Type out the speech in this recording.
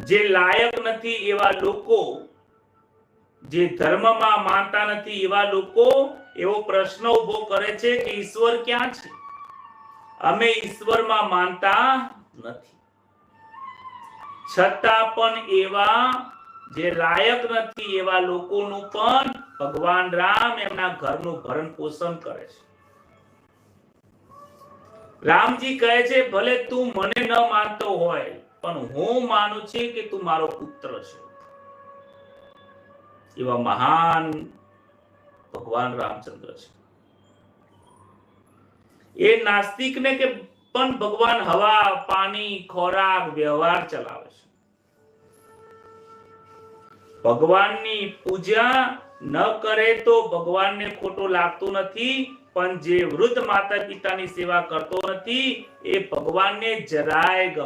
જે લાયક નથી એવા લોકો, જે ધર્મમાં માનતા નથી એવા લોકો એવો પ્રશ્ન ઉભો કરે છે કે ઈશ્વર ક્યાં છે? અમે ઈશ્વરમાં માનતા નથી. છતાં પણ એવા જે લાયક નથી એવા લોકોનું પણ ભગવાન રામ એમના ઘરનું ભરણ પોષણ કરે છે. રામજી કહે છે ભલે તું મને ન માનતો હોય પણ હું માનું છું કે તું મારો પુત્ર છે. એવા મહાન ભગવાન રામચંદ્ર છે. એ નાસ્તિકને કે પણ ભગવાન હવા, પાણી, ખોરાક, વ્યવહાર ચલાવે છે. ભગવાનની પૂજા ન કરે તો ભગવાનને ખોટું લાગતું નથી, પણ જે વૃદ્ધ માતા પિતાની સેવા કરતો નથી એ ભગવાનને જરાય ગમતું